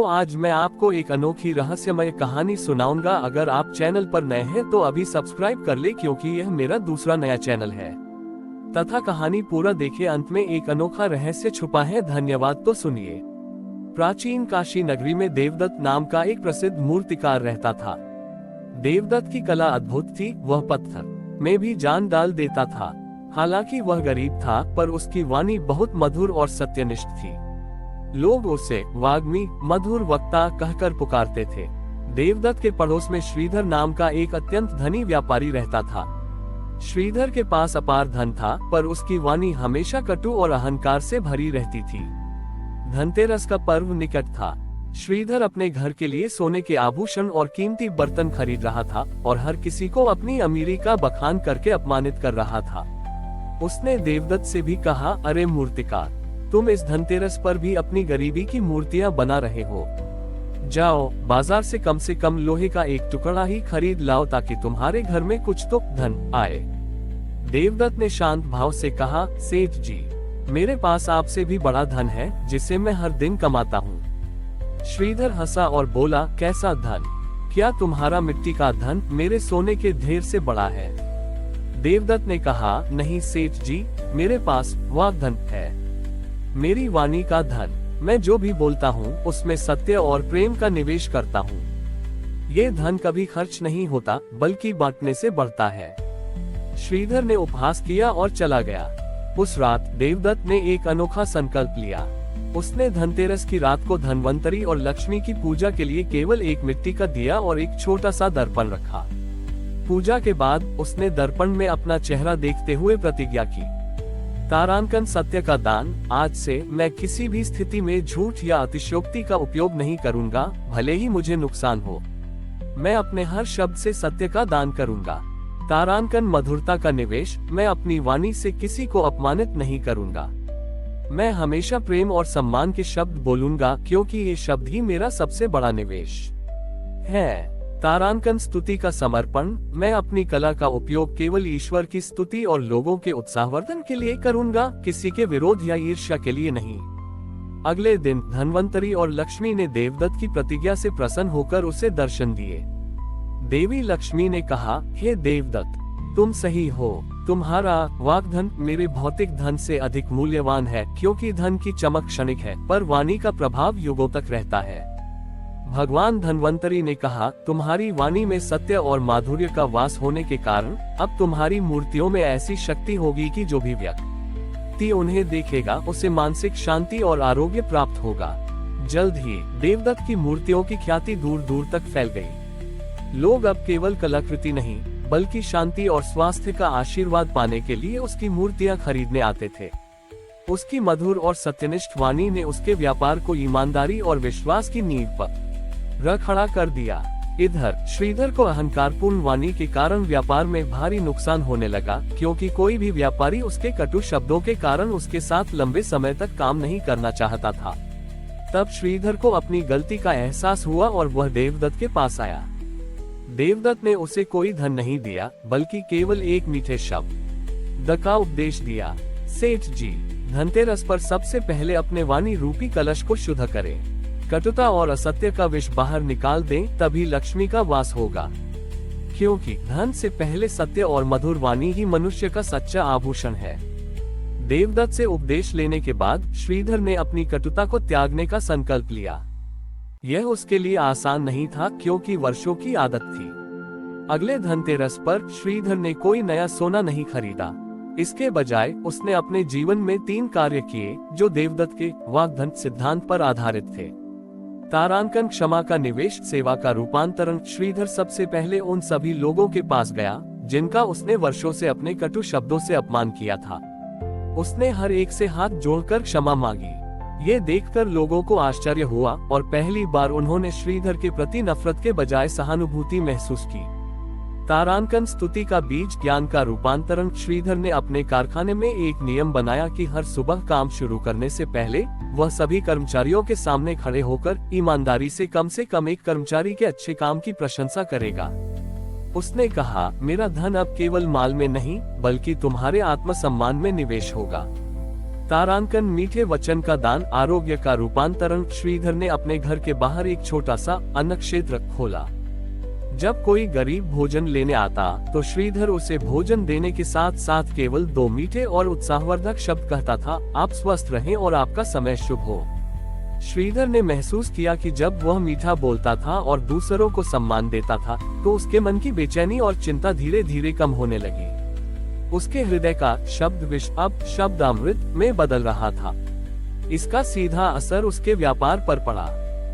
तो आज मैं आपको एक अनोखी रहस्यमय कहानी सुनाऊंगा। अगर आप चैनल पर नए हैं तो अभी सब्सक्राइब कर ले, क्योंकि यह मेरा दूसरा नया चैनल है। तथा कहानी पूरा देखे, अंत में एक अनोखा रहस्य छुपा है। धन्यवाद। तो सुनिए। प्राचीन काशी नगरी में देवदत्त नाम का एक प्रसिद्ध मूर्तिकार रहता था। देवदत्त की कला अद्भुत थी। वह पत्थर में भी जान डाल देता था। हालांकि वह गरीब था, पर उसकी वाणी बहुत मधुर और सत्यनिष्ठ थी। लोग उसे वाग्मी, मधुर वक्ता कहकर पुकारते थे। देवदत्त के पड़ोस में श्रीधर नाम का एक अत्यंत धनी व्यापारी रहता था। श्रीधर के पास अपार धन था, पर उसकी वाणी हमेशा कटु और अहंकार से भरी रहती थी। धनतेरस का पर्व निकट था। श्रीधर अपने घर के लिए सोने के आभूषण और कीमती बर्तन खरीद रहा था और हर किसी को अपनी अमीरी का बखान करके अपमानित कर रहा था। उसने देवदत्त से भी कहा, अरे मूर्तिकार, तुम इस धनतेरस पर भी अपनी गरीबी की मूर्तियां बना रहे हो। जाओ बाजार से कम लोहे का एक टुकड़ा ही खरीद लाओ, ताकि तुम्हारे घर में कुछ तो धन आए। देवदत्त ने शांत भाव से कहा, सेठ जी, मेरे पास आपसे भी बड़ा धन है, जिसे मैं हर दिन कमाता हूँ। श्रीधर हंसा और बोला, कैसा धन? क्या तुम्हारा मिट्टी का धन मेरे सोने के ढेर से बड़ा है? देवदत्त ने कहा, नहीं सेठ जी, मेरे पास वाक धन है, मेरी वाणी का धन। मैं जो भी बोलता हूँ उसमें सत्य और प्रेम का निवेश करता हूँ। ये धन कभी खर्च नहीं होता, बल्कि बांटने से बढ़ता है। श्रीधर ने उपहास किया और चला गया। उस रात देवदत्त ने एक अनोखा संकल्प लिया। उसने धनतेरस की रात को धनवंतरी और लक्ष्मी की पूजा के लिए केवल एक मिट्टी का दिया और एक छोटा सा दर्पण रखा। पूजा के बाद उसने दर्पण में अपना चेहरा देखते हुए प्रतिज्ञा की, तारांकन सत्य का दान। आज से मैं किसी भी स्थिति में झूठ या अतिशयोक्ति का उपयोग नहीं करूंगा, भले ही मुझे नुकसान हो। मैं अपने हर शब्द से सत्य का दान करूंगा। तारांकन मधुरता का निवेश। मैं अपनी वाणी से किसी को अपमानित नहीं करूंगा। मैं हमेशा प्रेम और सम्मान के शब्द बोलूंगा, क्योंकि ये शब्द ही मेरा सबसे बड़ा निवेश है। तारांकन स्तुति का समर्पण। मैं अपनी कला का उपयोग केवल ईश्वर की स्तुति और लोगों के उत्साहवर्धन के लिए करूंगा, किसी के विरोध या ईर्ष्या के लिए नहीं। अगले दिन धनवंतरी और लक्ष्मी ने देवदत्त की प्रतिज्ञा से प्रसन्न होकर उसे दर्शन दिए। देवी लक्ष्मी ने कहा, हे देवदत्त, तुम सही हो। तुम्हारा वाग्धन मेरे भौतिक धन से अधिक मूल्यवान है, क्योंकि धन की चमक क्षणिक है, पर वाणी का प्रभाव युगों तक रहता है। भगवान धनवंतरी ने कहा, तुम्हारी वाणी में सत्य और माधुर्य का वास होने के कारण अब तुम्हारी मूर्तियों में ऐसी शक्ति होगी कि जो भी व्यक्ति उन्हें देखेगा उसे मानसिक शांति और आरोग्य प्राप्त होगा। जल्द ही देवदत्त की मूर्तियों की ख्याति दूर दूर तक फैल गई। लोग अब केवल कलाकृति नहीं, बल्कि शांति और स्वास्थ्य का आशीर्वाद पाने के लिए उसकी मूर्तियां खरीदने आते थे। उसकी मधुर और सत्यनिष्ठ वाणी ने उसके व्यापार को ईमानदारी और विश्वास की नींव पर खड़ा कर दिया। इधर श्रीधर को अहंकारपूर्ण वाणी के कारण व्यापार में भारी नुकसान होने लगा, क्योंकि कोई भी व्यापारी उसके कटु शब्दों के कारण उसके साथ लंबे समय तक काम नहीं करना चाहता था। तब श्रीधर को अपनी गलती का एहसास हुआ और वह देवदत्त के पास आया। देवदत्त ने उसे कोई धन नहीं दिया, बल्कि केवल एक मीठे शब्द का उपदेश दिया, सेठ जी, धनतेरस पर सबसे पहले अपने वाणी रूपी कलश को शुद्ध करें। कटुता और असत्य का विष बाहर निकाल दें, तभी लक्ष्मी का वास होगा। क्योंकि धन से पहले सत्य और मधुर वाणी ही मनुष्य का सच्चा आभूषण है। देवदत्त से उपदेश लेने के बाद श्रीधर ने अपनी कटुता को त्यागने का संकल्प लिया। यह उसके लिए आसान नहीं था, क्योंकि वर्षों की आदत थी। अगले धनतेरस पर श्रीधर ने कोई नया सोना नहीं खरीदा। इसके बजाय उसने अपने जीवन में 3 कार्य किए, जो देवदत्त के वाग्धन सिद्धांत पर आधारित थे। तारांकन, क्षमा का निवेश, सेवा का रूपांतरण। श्रीधर सबसे पहले उन सभी लोगों के पास गया जिनका उसने वर्षों से अपने कटु शब्दों से अपमान किया था। उसने हर एक से हाथ जोड़कर क्षमा मांगी। ये देखकर लोगों को आश्चर्य हुआ और पहली बार उन्होंने श्रीधर के प्रति नफरत के बजाय सहानुभूति महसूस की। तारांकन स्तुति का बीज, ज्ञान का रूपांतरण। श्रीधर ने अपने कारखाने में एक नियम बनाया कि हर सुबह काम शुरू करने से पहले वह सभी कर्मचारियों के सामने खड़े होकर ईमानदारी से कम एक कर्मचारी के अच्छे काम की प्रशंसा करेगा। उसने कहा, मेरा धन अब केवल माल में नहीं, बल्कि तुम्हारे आत्मसम्मान में निवेश होगा। तारांकन मीठे वचन का दान, आरोग्य का रूपांतरण। श्रीधर ने अपने घर के बाहर एक छोटा सा अन्न क्षेत्र खोला। जब कोई गरीब भोजन लेने आता तो श्रीधर उसे भोजन देने के साथ साथ केवल 2 मीठे और उत्साहवर्धक शब्द कहता था, आप स्वस्थ रहें और आपका समय शुभ हो। श्रीधर ने महसूस किया कि जब वह मीठा बोलता था और दूसरों को सम्मान देता था तो उसके मन की बेचैनी और चिंता धीरे धीरे कम होने लगी। उसके हृदय का शब्द विष अब शब्द अमृत में बदल रहा था। इसका सीधा असर उसके व्यापार पर पड़ा।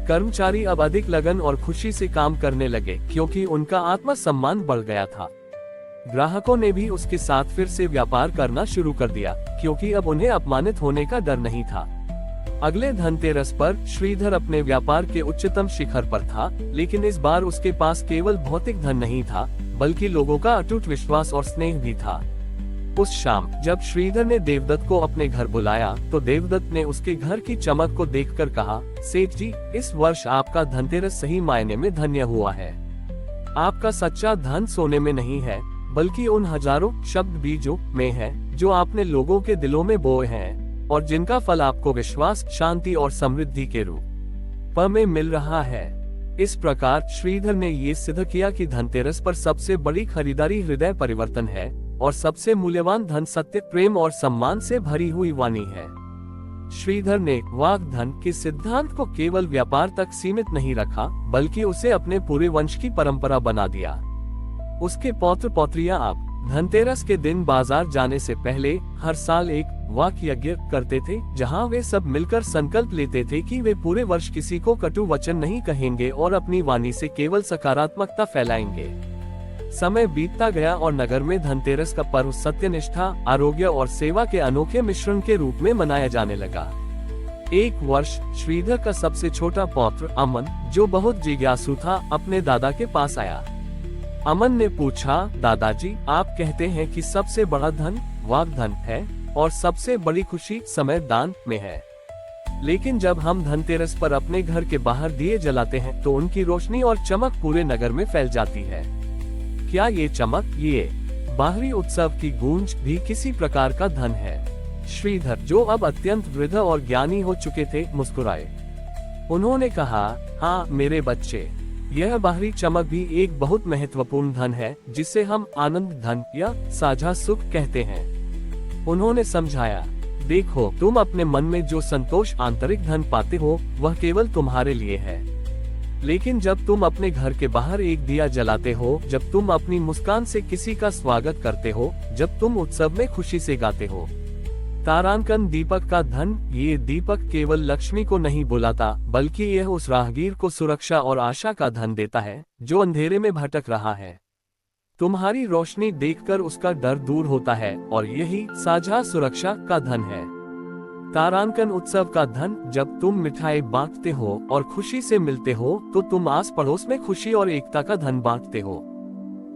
कर्मचारी अब अधिक लगन और खुशी से काम करने लगे क्योंकि उनका आत्मसम्मान बढ़ गया था। ग्राहकों ने भी उसके साथ फिर से व्यापार करना शुरू कर दिया क्योंकि अब उन्हें अपमानित होने का डर नहीं था। अगले धनतेरस पर श्रीधर अपने व्यापार के उच्चतम शिखर पर था, लेकिन इस बार उसके पास केवल भौतिक धन नहीं था बल्कि लोगों का अटूट विश्वास और स्नेह भी था। उस शाम जब श्रीधर ने देवदत्त को अपने घर बुलाया तो देवदत्त ने उसके घर की चमक को देखकर कहा, सेठ जी, इस वर्ष आपका धनतेरस सही मायने में धन्य हुआ है। आपका सच्चा धन सोने में नहीं है बल्कि उन हजारों शब्द बीजों में है जो आपने लोगों के दिलों में बोए हैं और जिनका फल आपको विश्वास, शांति और समृद्धि के रूप में मिल रहा है। इस प्रकार श्रीधर ने ये सिद्ध किया कि धनतेरस पर सबसे बड़ी खरीदारी हृदय परिवर्तन है और सबसे मूल्यवान धन सत्य, प्रेम और सम्मान से भरी हुई वाणी है। श्रीधर ने वाग्धन के सिद्धांत को केवल व्यापार तक सीमित नहीं रखा बल्कि उसे अपने पूरे वंश की परंपरा बना दिया। उसके पौत्र पौत्रियां अब धनतेरस के दिन बाजार जाने से पहले हर साल एक वाक यज्ञ करते थे जहां वे सब मिलकर संकल्प लेते थे कि वे पूरे वर्ष किसी को कटु वचन नहीं कहेंगे और अपनी वाणी से केवल सकारात्मकता फैलाएंगे। समय बीतता गया और नगर में धनतेरस का पर्व सत्यनिष्ठा, आरोग्य और सेवा के अनोखे मिश्रण के रूप में मनाया जाने लगा। एक वर्ष श्रीधर का सबसे छोटा पौत्र अमन, जो बहुत जिज्ञासु था, अपने दादा के पास आया। अमन ने पूछा, दादाजी, आप कहते हैं कि सबसे बड़ा धन वाग्धन है और सबसे बड़ी खुशी समय दान में है, लेकिन जब हम धनतेरस पर अपने घर के बाहर दिए जलाते हैं तो उनकी रोशनी और चमक पूरे नगर में फैल जाती है। क्या ये चमक, ये बाहरी उत्सव की गूंज भी किसी प्रकार का धन है? श्रीधर, जो अब अत्यंत वृद्ध और ज्ञानी हो चुके थे, मुस्कुराए। उन्होंने कहा, हाँ मेरे बच्चे, यह बाहरी चमक भी एक बहुत महत्वपूर्ण धन है जिसे हम आनंद धन या साझा सुख कहते हैं। उन्होंने समझाया, देखो, तुम अपने मन में जो संतोष, आंतरिक धन पाते हो वह केवल तुम्हारे लिए है, लेकिन जब तुम अपने घर के बाहर एक दिया जलाते हो, जब तुम अपनी मुस्कान से किसी का स्वागत करते हो, जब तुम उत्सव में खुशी से गाते हो, तारांकन दीपक का धन, ये दीपक केवल लक्ष्मी को नहीं बुलाता बल्कि यह उस राहगीर को सुरक्षा और आशा का धन देता है जो अंधेरे में भटक रहा है। तुम्हारी रोशनी देखकर उसका डर दूर होता है और यही साझा सुरक्षा का धन है। तारांकन उत्सव का धन, जब तुम मिठाई बांटते हो और खुशी से मिलते हो तो तुम आस पड़ोस में खुशी और एकता का धन बांटते हो।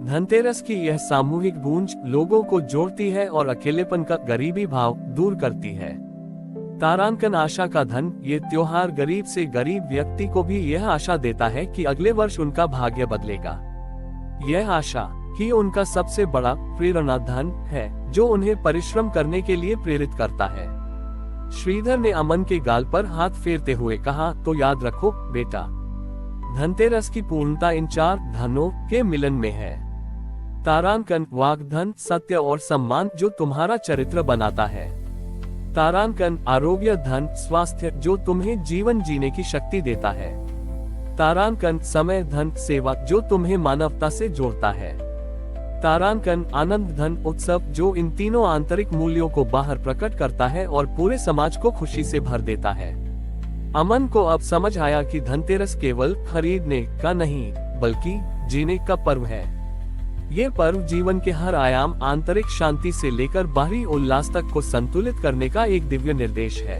धनतेरस की यह सामूहिक गूंज लोगों को जोड़ती है और अकेलेपन का गरीबी भाव दूर करती है। तारांकन आशा का धन, ये त्योहार गरीब से गरीब व्यक्ति को भी यह आशा देता है कि अगले वर्ष उनका भाग्य बदलेगा। यह आशा ही उनका सबसे बड़ा प्रेरणा धन है जो उन्हें परिश्रम करने के लिए प्रेरित करता है। श्रीधर ने अमन के गाल पर हाथ फेरते हुए कहा, तो याद रखो बेटा, धनतेरस की पूर्णता इन 4 धनों के मिलन में है। तारांकन वाग्धन, सत्य और सम्मान जो तुम्हारा चरित्र बनाता है। तारांकन आरोग्य धन, स्वास्थ्य जो तुम्हें जीवन जीने की शक्ति देता है। तारांकन समय धन, सेवा जो तुम्हें मानवता से जोड़ता है। तारांकन आनंद धन, उत्सव जो इन तीनों आंतरिक मूल्यों को बाहर प्रकट करता है और पूरे समाज को खुशी से भर देता है। अमन को अब समझ आया कि धनतेरस केवल खरीदने का नहीं बल्कि जीने का पर्व है। ये पर्व जीवन के हर आयाम, आंतरिक शांति से लेकर बाहरी उल्लास तक को संतुलित करने का एक दिव्य निर्देश है।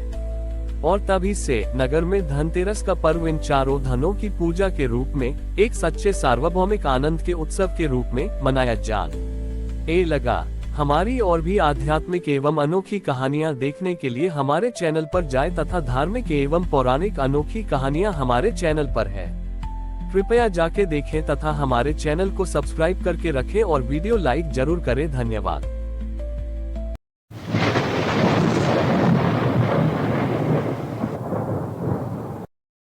और तभी से नगर में धनतेरस का पर्व इन 4 धनों की पूजा के रूप में एक सच्चे सार्वभौमिक आनंद के उत्सव के रूप में मनाया जाने लगा। हमारी और भी आध्यात्मिक एवं अनोखी कहानियाँ देखने के लिए हमारे चैनल पर जाएं तथा धार्मिक एवं पौराणिक अनोखी कहानियाँ हमारे चैनल पर है। कृपया जाके देखें तथा हमारे चैनल को सब्सक्राइब करके रखें और वीडियो लाइक जरूर करें। धन्यवाद।